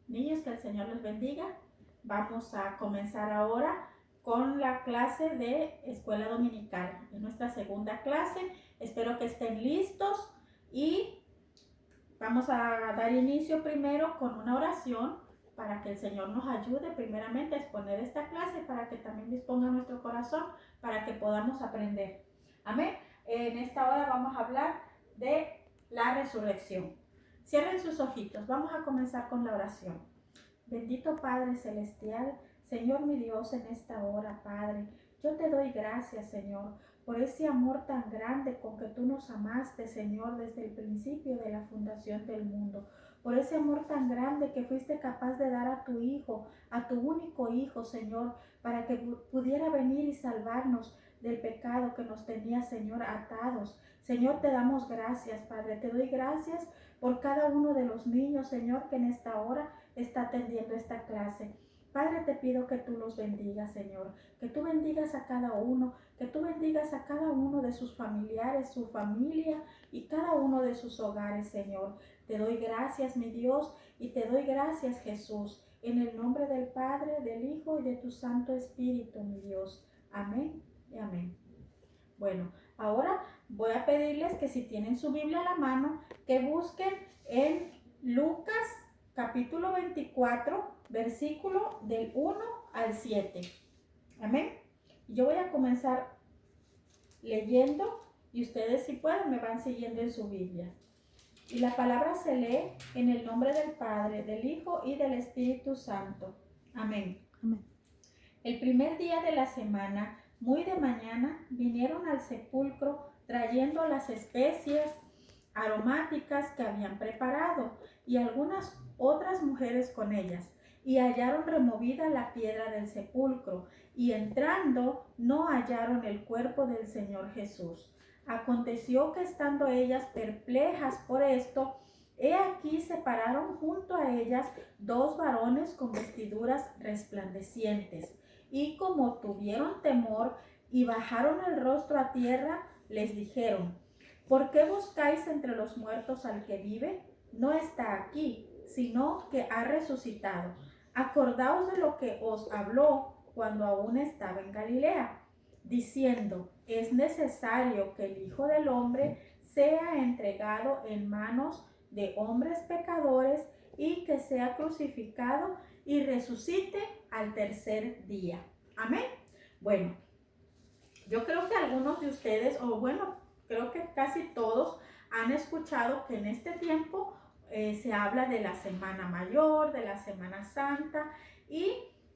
Niños, que el Señor les bendiga. Vamos a comenzar ahora con la clase de escuela dominical. Es nuestra segunda clase. Espero que estén listos y vamos a dar inicio primero con una oración para que el Señor nos ayude primeramente a exponer esta clase, para que también disponga nuestro corazón para que podamos aprender. Amén. En esta hora vamos a hablar de la resurrección. Cierren sus ojitos. Vamos a comenzar con la oración. Bendito Padre Celestial, Señor mi Dios, en esta hora, Padre, yo te doy gracias, Señor, por ese amor tan grande con que tú nos amaste, Señor, desde el principio de la fundación del mundo. Por ese amor tan grande que fuiste capaz de dar a tu Hijo, a tu único Hijo, Señor, para que pudiera venir y salvarnos del pecado que nos tenía, Señor, atados. Señor, te damos gracias, Padre. Te doy gracias por cada uno de los niños, Señor, que en esta hora está atendiendo esta clase. Padre, te pido que tú los bendigas, Señor, que tú bendigas a cada uno, que tú bendigas a cada uno de sus familiares, su familia y cada uno de sus hogares, Señor. Te doy gracias, mi Dios, y te doy gracias, Jesús, en el nombre del Padre, del Hijo y de tu Santo Espíritu, mi Dios. Amén y amén. Bueno, ahora voy a pedirles que si tienen su Biblia a la mano, que busquen en Lucas capítulo 24, versículo del 1 al 7. Amén. Yo voy a comenzar leyendo y ustedes, si pueden, me van siguiendo en su Biblia. Y la palabra se lee en el nombre del Padre, del Hijo y del Espíritu Santo. Amén. Amén. El primer día de la semana, muy de mañana, vinieron al sepulcro trayendo las especies aromáticas que habían preparado y algunas otras mujeres con ellas, y hallaron removida la piedra del sepulcro, y entrando no hallaron el cuerpo del Señor Jesús. Aconteció que estando ellas perplejas por esto, he aquí se pararon junto a ellas dos varones con vestiduras resplandecientes, y como tuvieron temor y bajaron el rostro a tierra, les dijeron: ¿por qué buscáis entre los muertos al que vive? No está aquí, sino que ha resucitado. Acordaos de lo que os habló cuando aún estaba en Galilea, diciendo: es necesario que el Hijo del Hombre sea entregado en manos de hombres pecadores y que sea crucificado y resucite al tercer día. Amén. Bueno, yo creo que algunos de ustedes, o bueno, creo que casi todos han escuchado que en este tiempo se habla de la Semana Mayor, de la Semana Santa, y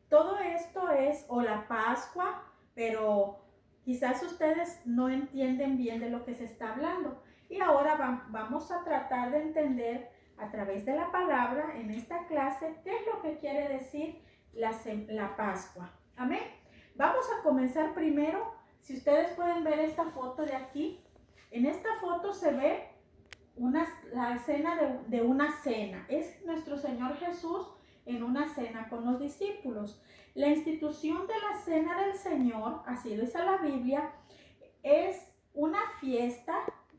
todo esto es, o la Pascua, pero quizás ustedes no entienden bien de lo que se está hablando. Y ahora vamos a tratar de entender a través de la palabra en esta clase qué es lo que quiere decir la Pascua. Amén. Vamos a comenzar primero. Si ustedes pueden ver esta foto de aquí, en esta foto se ve la escena de una cena. Es nuestro Señor Jesús en una cena con los discípulos. La institución de la cena del Señor, así lo dice la Biblia, es una fiesta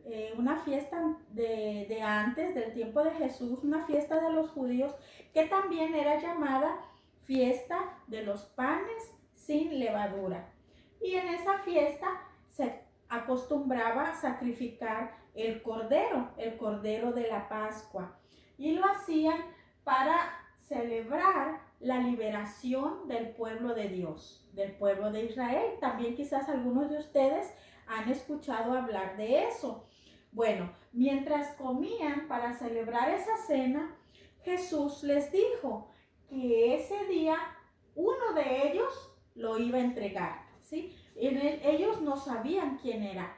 de antes, del tiempo de Jesús, una fiesta de los judíos, que también era llamada fiesta de los panes sin levadura. Y en esa fiesta se acostumbraba a sacrificar el cordero de la Pascua. Y lo hacían para celebrar la liberación del pueblo de Dios, del pueblo de Israel. También quizás algunos de ustedes han escuchado hablar de eso. Bueno, mientras comían para celebrar esa cena, Jesús les dijo que ese día uno de ellos lo iba a entregar, ¿sí? Ellos no sabían quién era.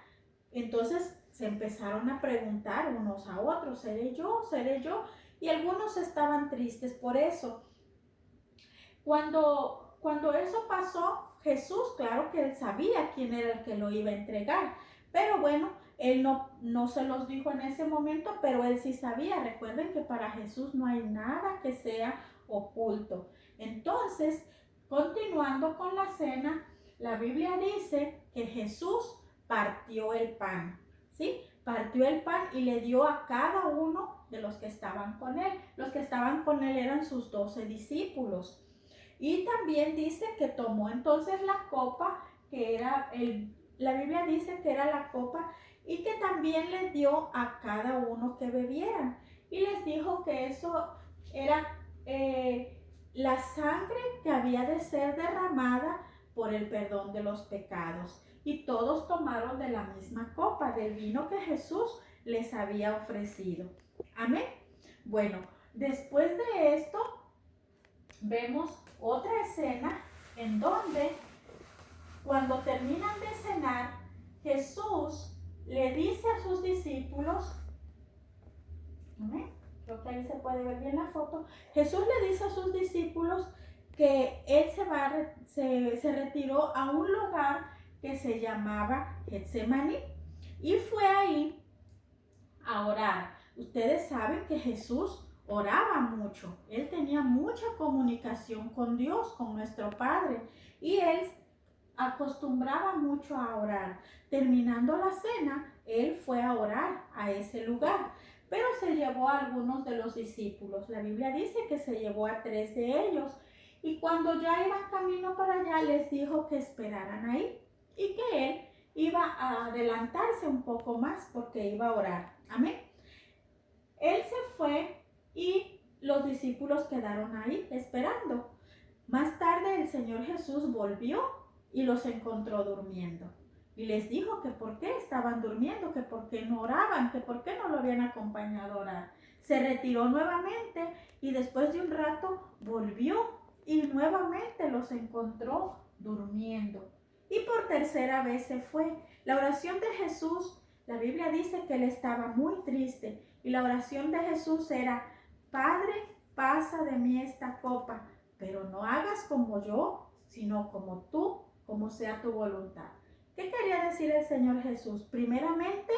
Entonces se empezaron a preguntar unos a otros: ¿seré yo? ¿Seré yo? Y algunos estaban tristes por eso. Cuando eso pasó, Jesús, claro que él sabía quién era el que lo iba a entregar, pero bueno, él no se los dijo en ese momento, pero él sí sabía. Recuerden que para Jesús no hay nada que sea oculto. Entonces, continuando con la cena, la Biblia dice que Jesús partió el pan, ¿sí? partió el pan y le dio a cada uno de los que estaban con él. Los que estaban con él eran sus 12 discípulos. Y también dice que tomó entonces la copa, que era la Biblia dice que era la copa, y que también les dio a cada uno que bebieran. Y les dijo que eso era la sangre que había de ser derramada por el perdón de los pecados. Y todos tomaron de la misma copa, del vino que Jesús les había ofrecido. Amén. Bueno, después de esto, vemos otra escena en donde, cuando terminan de cenar, Jesús le dice a sus discípulos, creo que ahí se puede ver bien la foto, Jesús le dice a sus discípulos que él se retiró a un lugar que se llamaba Getsemaní y fue ahí a orar. Ustedes saben que Jesús oraba mucho, él tenía mucha comunicación con Dios, con nuestro Padre, y él acostumbraba mucho a orar. Terminando la cena, él fue a orar a ese lugar, pero se llevó a algunos de los discípulos. La Biblia dice que se llevó a 3 de ellos, y cuando ya iban camino para allá, les dijo que esperaran ahí y que él iba a adelantarse un poco más porque iba a orar. Amén. Él se fue y los discípulos quedaron ahí esperando. Más tarde el Señor Jesús volvió y los encontró durmiendo. Y les dijo que por qué estaban durmiendo, que por qué no oraban, que por qué no lo habían acompañado a orar. Se retiró nuevamente y después de un rato volvió y nuevamente los encontró durmiendo. Y por tercera vez se fue. La oración de Jesús, la Biblia dice que él estaba muy triste. Y la oración de Jesús era: Padre, pasa de mí esta copa, pero no hagas como yo, sino como tú, como sea tu voluntad. ¿Qué quería decir el Señor Jesús? Primeramente,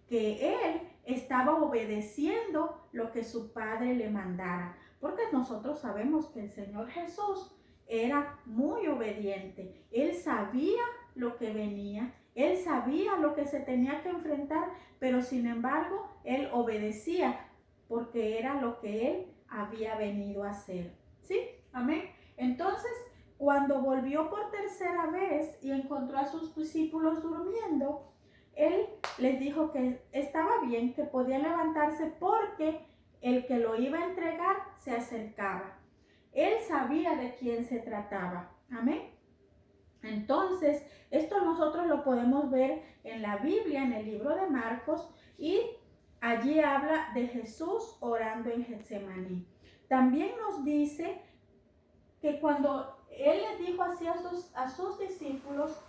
que él estaba obedeciendo lo que su Padre le mandara, porque nosotros sabemos que el Señor Jesús era muy obediente. Él sabía lo que venía, él sabía lo que se tenía que enfrentar, pero sin embargo, él obedecía porque era lo que él había venido a hacer. ¿Sí? Amén. Entonces, cuando volvió por tercera vez y encontró a sus discípulos durmiendo, él les dijo que estaba bien, que podía levantarse porque el que lo iba a entregar se acercaba. Él sabía de quién se trataba. Amén. Entonces, esto nosotros lo podemos ver en la Biblia, en el libro de Marcos, y allí habla de Jesús orando en Getsemaní. También nos dice que cuando él les dijo así a sus discípulos,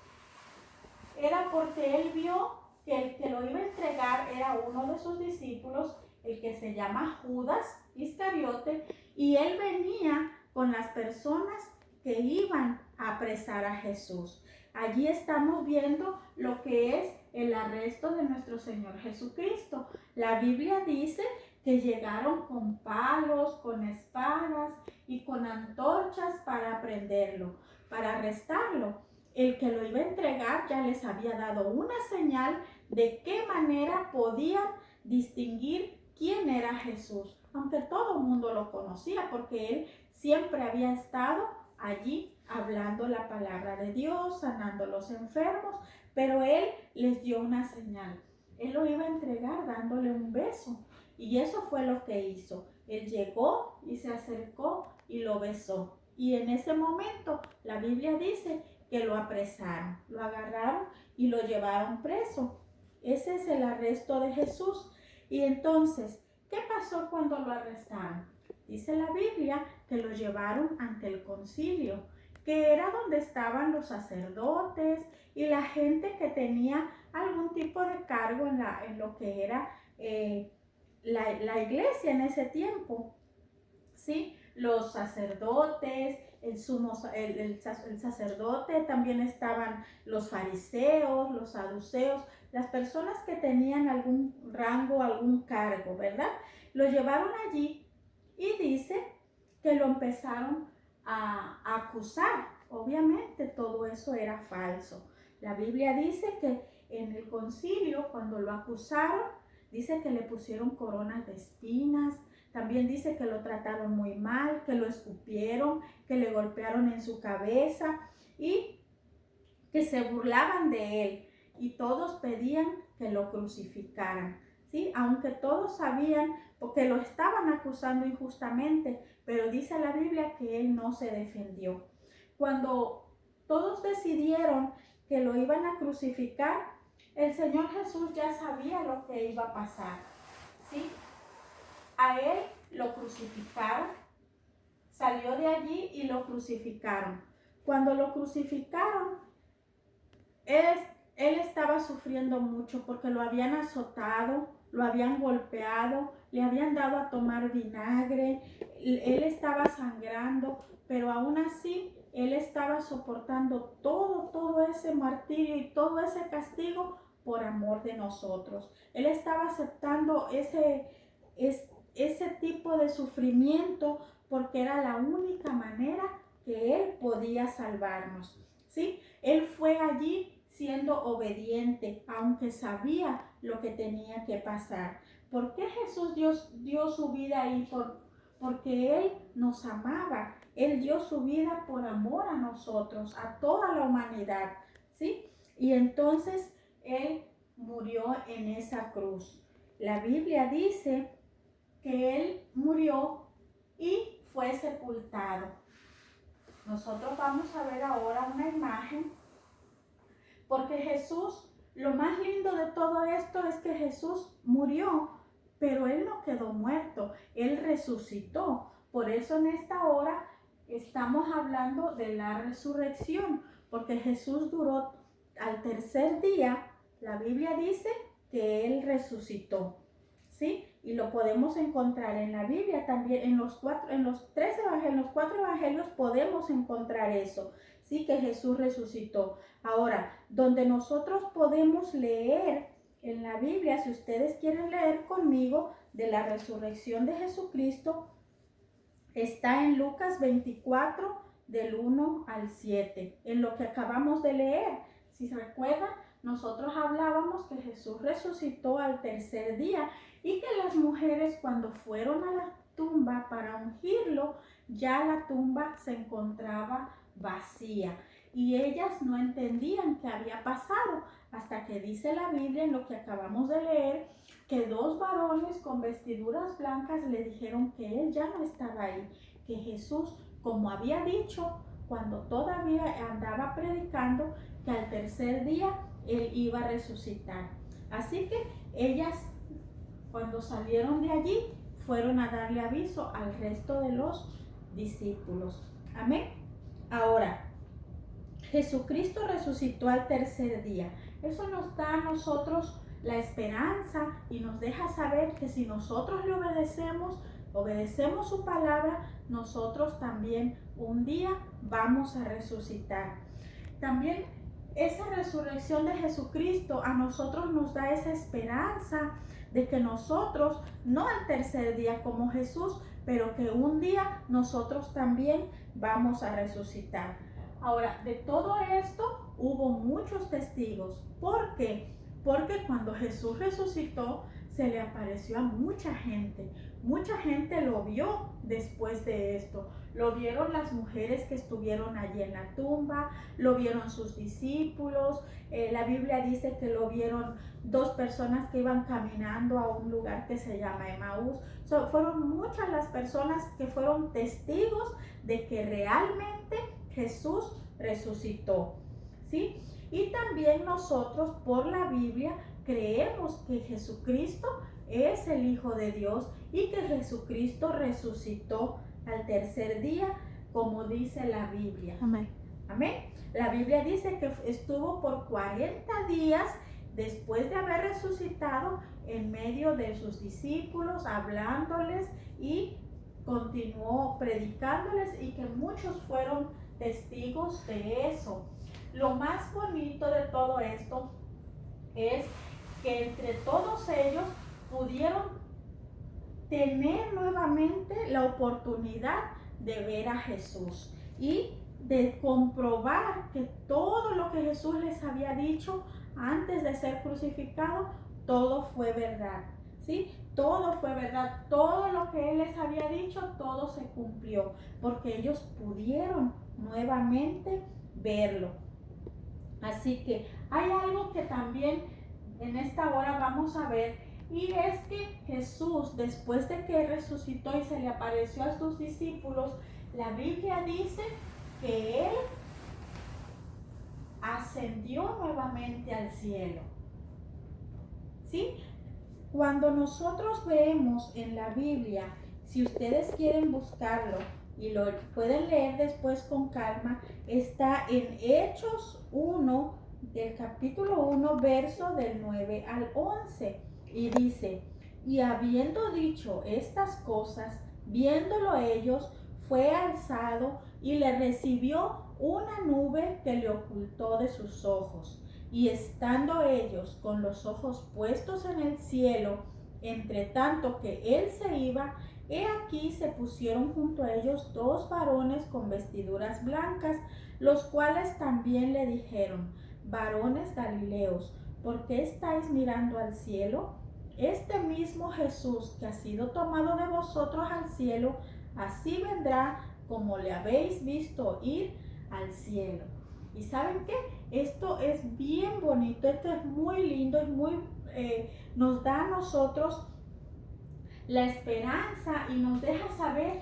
era porque él vio que el que lo iba a entregar era uno de sus discípulos, el que se llama Judas Iscariote, y él venía con las personas que iban a apresar a Jesús. Allí estamos viendo lo que es el arresto de nuestro Señor Jesucristo. La Biblia dice que llegaron con palos, con espadas y con antorchas para prenderlo, para arrestarlo. El que lo iba a entregar ya les había dado una señal de qué manera podían distinguir quién era Jesús, aunque todo el mundo lo conocía porque él siempre había estado allí hablando la palabra de Dios, sanando a los enfermos, pero él les dio una señal. Él lo iba a entregar dándole un beso, y eso fue lo que hizo. Él llegó y se acercó y lo besó, y en ese momento la Biblia dice que lo apresaron, lo agarraron y lo llevaron preso. Ese es el arresto de Jesús. Y entonces, ¿qué pasó cuando lo arrestaron? Dice la Biblia que lo llevaron ante el concilio, que era donde estaban los sacerdotes y la gente que tenía algún tipo de cargo en lo que era la iglesia en ese tiempo. ¿Sí? Los sacerdotes, el sacerdote, también estaban los fariseos, los saduceos, las personas que tenían algún rango, algún cargo, ¿verdad? Lo llevaron allí y dice que lo empezaron a acusar. Obviamente todo eso era falso. La Biblia dice que en el concilio, cuando lo acusaron, dice que le pusieron coronas de espinas. También dice que lo trataron muy mal, que lo escupieron, que le golpearon en su cabeza y que se burlaban de él. Y todos pedían que lo crucificaran, ¿sí? Aunque todos sabían porque lo estaban acusando injustamente, pero dice la Biblia que él no se defendió. Cuando todos decidieron que lo iban a crucificar, el Señor Jesús ya sabía lo que iba a pasar, ¿sí? A él lo crucificaron, salió de allí y lo crucificaron. Cuando lo crucificaron, él estaba sufriendo mucho porque lo habían azotado, lo habían golpeado, le habían dado a tomar vinagre, él estaba sangrando, pero aún así él estaba soportando todo ese martirio y todo ese castigo por amor de nosotros. Él estaba aceptando ese tipo de sufrimiento porque era la única manera que él podía salvarnos, ¿sí? Él fue allí siendo obediente, aunque sabía lo que tenía que pasar. ¿Por qué Jesús dio su vida ahí? Porque Él nos amaba. Él dio su vida por amor a nosotros, a toda la humanidad, ¿sí? Y entonces Él murió en esa cruz. La Biblia dice que Él murió y fue sepultado. Nosotros vamos a ver ahora una imagen, porque Jesús, lo más lindo de todo esto es que Jesús murió, pero Él no quedó muerto, Él resucitó. Por eso en esta hora estamos hablando de la resurrección, porque Jesús duró al tercer día, la Biblia dice que Él resucitó, ¿sí? Y lo podemos encontrar en la Biblia también, en los cuatro evangelios podemos encontrar eso, ¿sí? Que Jesús resucitó. Ahora, donde nosotros podemos leer en la Biblia, si ustedes quieren leer conmigo de la resurrección de Jesucristo, está en Lucas 24, del 1 al 7, en lo que acabamos de leer. Si se recuerdan, nosotros hablábamos que Jesús resucitó al tercer día y que las mujeres cuando fueron a la tumba para ungirlo, ya la tumba se encontraba vacía y ellas no entendían qué había pasado hasta que dice la Biblia en lo que acabamos de leer que dos varones con vestiduras blancas le dijeron que él ya no estaba ahí, que Jesús, como había dicho cuando todavía andaba predicando, que al tercer día él iba a resucitar. Así que ellas, cuando salieron de allí, fueron a darle aviso al resto de los discípulos. Amén. Ahora, Jesucristo resucitó al tercer día. Eso nos da a nosotros la esperanza y nos deja saber que si nosotros le obedecemos su palabra, nosotros también un día vamos a resucitar. También esa resurrección de Jesucristo a nosotros nos da esa esperanza de que nosotros, no al tercer día como Jesús, pero que un día nosotros también vamos a resucitar. Ahora, de todo esto hubo muchos testigos. ¿Por qué? Porque cuando Jesús resucitó, se le apareció a mucha gente. Mucha gente lo vio después de esto. Lo vieron las mujeres que estuvieron allí en la tumba, lo vieron sus discípulos. La Biblia dice que lo vieron dos personas que iban caminando a un lugar que se llama Emaús. Fueron muchas las personas que fueron testigos de que realmente Jesús resucitó, ¿sí? Y también nosotros por la Biblia creemos que Jesucristo es el Hijo de Dios y que Jesucristo resucitó al tercer día, como dice la Biblia. Amén. Amén. La Biblia dice que estuvo por 40 días después de haber resucitado en medio de sus discípulos, hablándoles y continuó predicándoles y que muchos fueron testigos de eso. Lo más bonito de todo esto es que entre todos ellos pudieron tener nuevamente la oportunidad de ver a Jesús y de comprobar que todo lo que Jesús les había dicho antes de ser crucificado, todo fue verdad, ¿sí? Todo fue verdad, todo lo que Él les había dicho, todo se cumplió, porque ellos pudieron nuevamente verlo. Así que hay algo que también en esta hora vamos a ver, y es que Jesús, después de que resucitó y se le apareció a sus discípulos, la Biblia dice que Él ascendió nuevamente al cielo. ¿Sí? Cuando nosotros vemos en la Biblia, si ustedes quieren buscarlo y lo pueden leer después con calma, está en Hechos 1, del capítulo 1, verso del 9 al 11. Y dice, y habiendo dicho estas cosas, viéndolo ellos, fue alzado y le recibió una nube que le ocultó de sus ojos. Y estando ellos con los ojos puestos en el cielo, entre tanto que él se iba, he aquí se pusieron junto a ellos dos varones con vestiduras blancas, los cuales también le dijeron, varones galileos, ¿por qué estáis mirando al cielo? Este mismo Jesús que ha sido tomado de vosotros al cielo, así vendrá como le habéis visto ir al cielo. ¿Y saben qué? Esto es bien bonito, esto es muy lindo, es muy, nos da a nosotros la esperanza y nos deja saber,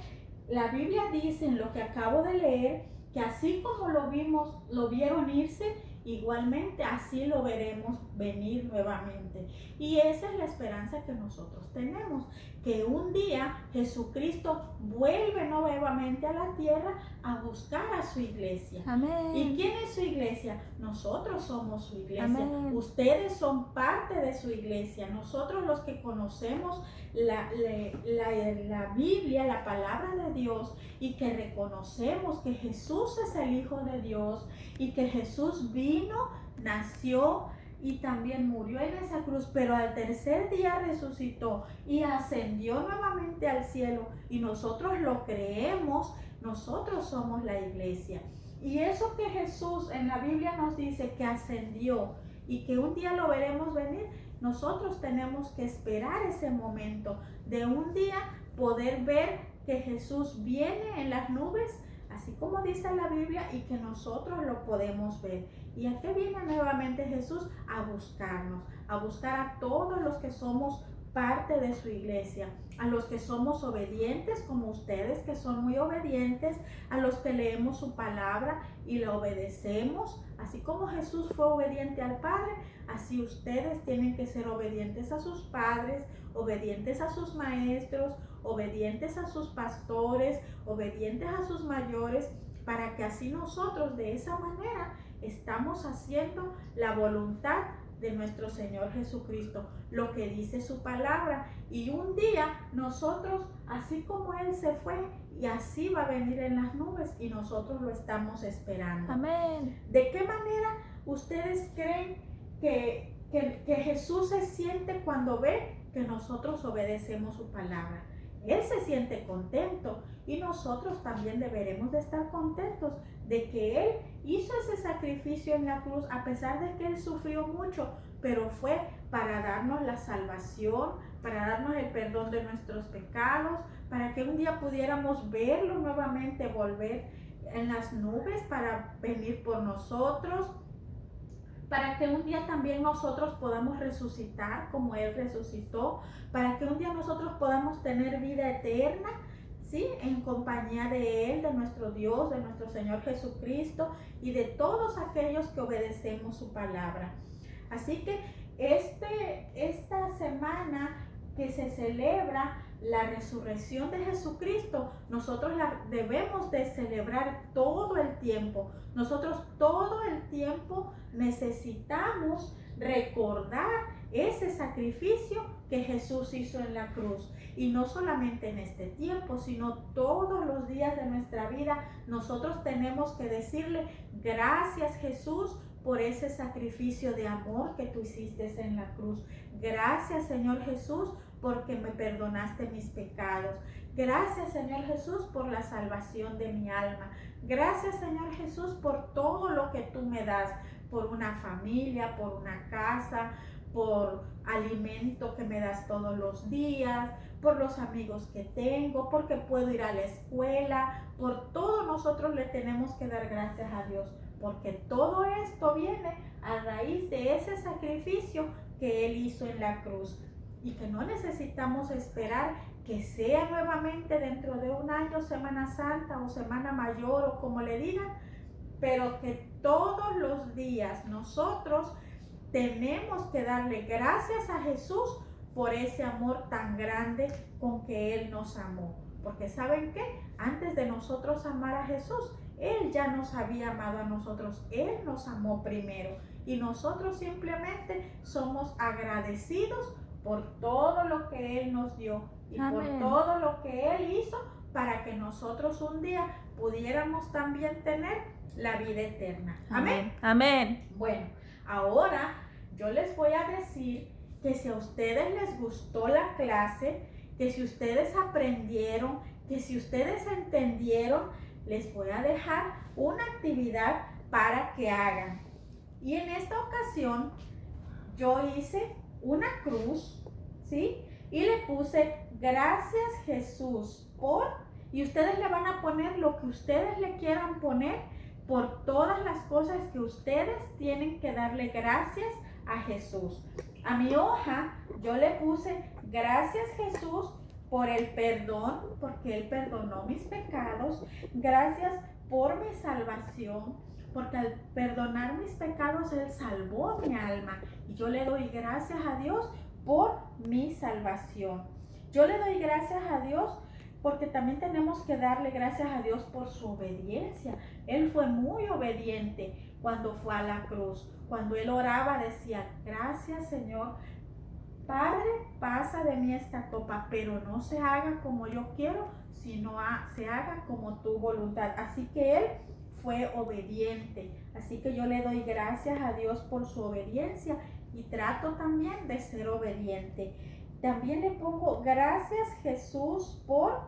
la Biblia dice en lo que acabo de leer, que así como lo vimos, lo vieron irse, igualmente así lo veremos venir nuevamente. Y esa es la esperanza que nosotros tenemos, que un día Jesucristo vuelve nuevamente a la tierra a buscar a su iglesia. Amén. ¿Y quién es su iglesia? Nosotros somos su iglesia. Amén. Ustedes son parte de su iglesia. Nosotros los que conocemos la Biblia, la palabra de Dios, y que reconocemos que Jesús es el Hijo de Dios y que Jesús vino, nació y también murió en esa cruz, pero al tercer día resucitó y ascendió nuevamente al cielo, y nosotros lo creemos, nosotros somos la iglesia. Y eso que Jesús en la Biblia nos dice que ascendió y que un día lo veremos venir, nosotros tenemos que esperar ese momento de un día poder ver que Jesús viene en las nubes, así como dice la Biblia, y que nosotros lo podemos ver. ¿Y a qué viene nuevamente Jesús? A buscarnos, a buscar a todos los que somos parte de su iglesia, a los que somos obedientes como ustedes, que son muy obedientes, a los que leemos su palabra y la obedecemos, así como Jesús fue obediente al Padre, así ustedes tienen que ser obedientes a sus padres, obedientes a sus maestros, obedientes a sus pastores, obedientes a sus mayores, para que así nosotros de esa manera estamos haciendo la voluntad de nuestro Señor Jesucristo, lo que dice su palabra. Y un día nosotros, así como Él se fue, y así va a venir en las nubes, y nosotros lo estamos esperando. Amén. ¿De qué manera ustedes creen que Jesús se siente cuando ve que nosotros obedecemos su palabra? Él se siente contento, y nosotros también deberemos de estar contentos de que Él hizo ese sacrificio en la cruz, a pesar de que Él sufrió mucho, pero fue para darnos la salvación, para darnos el perdón de nuestros pecados, para que un día pudiéramos verlo nuevamente volver en las nubes para venir por nosotros, para que un día también nosotros podamos resucitar como Él resucitó, para que un día nosotros podamos tener vida eterna, ¿sí? En compañía de Él, de nuestro Dios, de nuestro Señor Jesucristo y de todos aquellos que obedecemos su palabra. Así que esta semana que se celebra la resurrección de Jesucristo, nosotros la debemos de celebrar todo el tiempo. Nosotros todo el tiempo necesitamos recordar ese sacrificio que Jesús hizo en la cruz. Y no solamente en este tiempo, sino todos los días de nuestra vida, nosotros tenemos que decirle gracias, Jesús, por ese sacrificio de amor que tú hiciste en la cruz. Gracias, Señor Jesús, porque me perdonaste mis pecados. Gracias, Señor Jesús, por la salvación de mi alma. Gracias, Señor Jesús, por todo lo que tú me das, por una familia, por una casa, por alimento que me das todos los días, por los amigos que tengo, porque puedo ir a la escuela. Por todo nosotros le tenemos que dar gracias a Dios, porque todo esto viene a raíz de ese sacrificio que Él hizo en la cruz, y que no necesitamos esperar que sea nuevamente dentro de un año, Semana Santa o Semana Mayor o como le digan, pero que todos los días nosotros tenemos que darle gracias a Jesús por ese amor tan grande con que Él nos amó. Porque ¿saben qué? Antes de nosotros amar a Jesús, Él ya nos había amado a nosotros. Él nos amó primero. Y nosotros simplemente somos agradecidos por todo lo que Él nos dio y Amén. por todo lo que Él hizo para que nosotros un día pudiéramos también tener la vida eterna. Amén. Amén. Bueno, ahora yo les voy a decir que si a ustedes les gustó la clase, que si ustedes aprendieron, que si ustedes entendieron, les voy a dejar una actividad para que hagan. Y en esta ocasión yo hice una cruz, ¿sí? Y le puse gracias Jesús por, y ustedes le van a poner lo que ustedes le quieran poner por todas las cosas que ustedes tienen que darle gracias a Jesús. A mi hoja yo le puse gracias Jesús por el perdón, porque Él perdonó mis pecados. Gracias por mi salvación, porque al perdonar mis pecados Él salvó mi alma. Y yo le doy gracias a Dios por mi salvación. Yo le doy gracias a Dios porque también tenemos que darle gracias a Dios por su obediencia. Él fue muy obediente cuando fue a la cruz. Cuando Él oraba decía, gracias Señor, Padre, pasa de mí esta copa, pero no se haga como yo quiero, sino se haga como tu voluntad. Así que Él fue obediente. Así que yo le doy gracias a Dios por su obediencia y trato también de ser obediente. También le pongo gracias Jesús por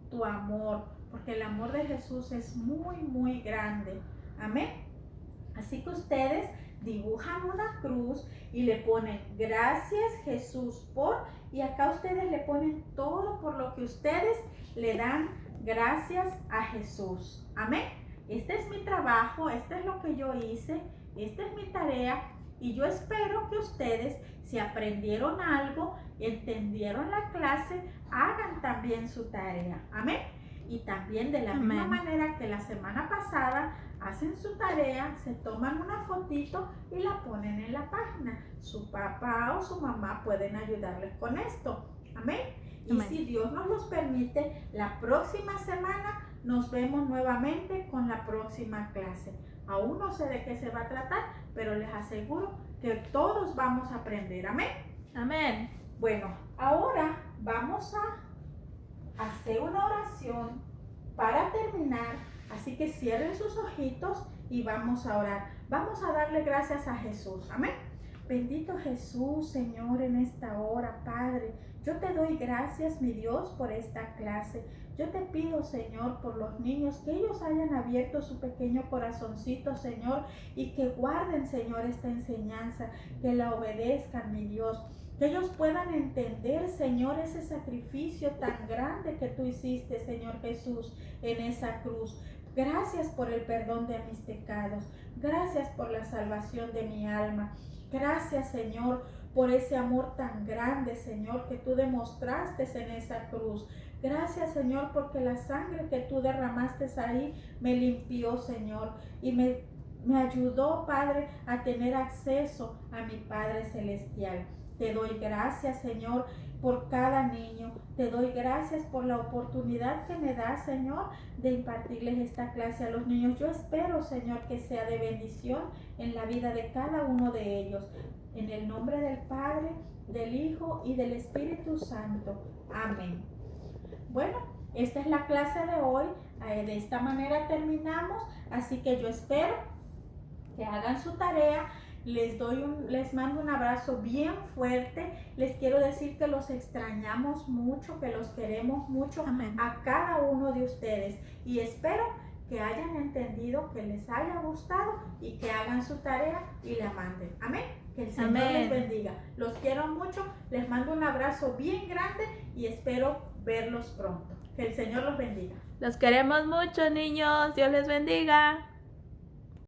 tu amor, porque el amor de Jesús es muy, muy grande. Amén. Así que ustedes dibujan una cruz y le ponen gracias Jesús por, y acá ustedes le ponen todo por lo que ustedes le dan gracias a Jesús. Amén. Este es mi trabajo, este es lo que yo hice, esta es mi tarea, y yo espero que ustedes, si aprendieron algo, entendieron la clase, hagan también su tarea. Amén. Y también de la misma manera que la semana pasada, hacen su tarea, se toman una fotito y la ponen en la página. Su papá o su mamá pueden ayudarles con esto. Amén. Y si Dios nos los permite, la próxima semana nos vemos nuevamente con la próxima clase. Aún no sé de qué se va a tratar, pero les aseguro que todos vamos a aprender. Amén. Amén. Bueno, ahora vamos a hacer una oración para terminar. Así que cierren sus ojitos y vamos a orar. Vamos a darle gracias a Jesús. Amén. Bendito Jesús, Señor, en esta hora, Padre. Yo te doy gracias, mi Dios, por esta clase. Yo te pido, Señor, por los niños, que ellos hayan abierto su pequeño corazoncito, Señor, y que guarden, Señor, esta enseñanza, que la obedezcan, mi Dios. Que ellos puedan entender, Señor, ese sacrificio tan grande que tú hiciste, Señor Jesús, en esa cruz. Gracias por el perdón de mis pecados. Gracias por la salvación de mi alma. Gracias, Señor, por ese amor tan grande, Señor, que tú demostraste en esa cruz. Gracias, Señor, porque la sangre que tú derramaste ahí me limpió, Señor, y me ayudó, Padre, a tener acceso a mi Padre Celestial. Te doy gracias, Señor, por cada niño. Te doy gracias por la oportunidad que me das, Señor, de impartirles esta clase a los niños. Yo espero, Señor, que sea de bendición en la vida de cada uno de ellos. En el nombre del Padre, del Hijo y del Espíritu Santo. Amén. Bueno, esta es la clase de hoy. De esta manera terminamos. Así que yo espero que hagan su tarea, Les mando un abrazo bien fuerte. Les quiero decir que los extrañamos mucho, que los queremos mucho. Amén. A cada uno de ustedes. Y espero que hayan entendido, que les haya gustado y que hagan su tarea y la manden. Amén. Que el Señor Amén. les bendiga. Los quiero mucho. Les mando un abrazo bien grande y espero verlos pronto. Que el Señor los bendiga. Los queremos mucho, niños. Dios les bendiga.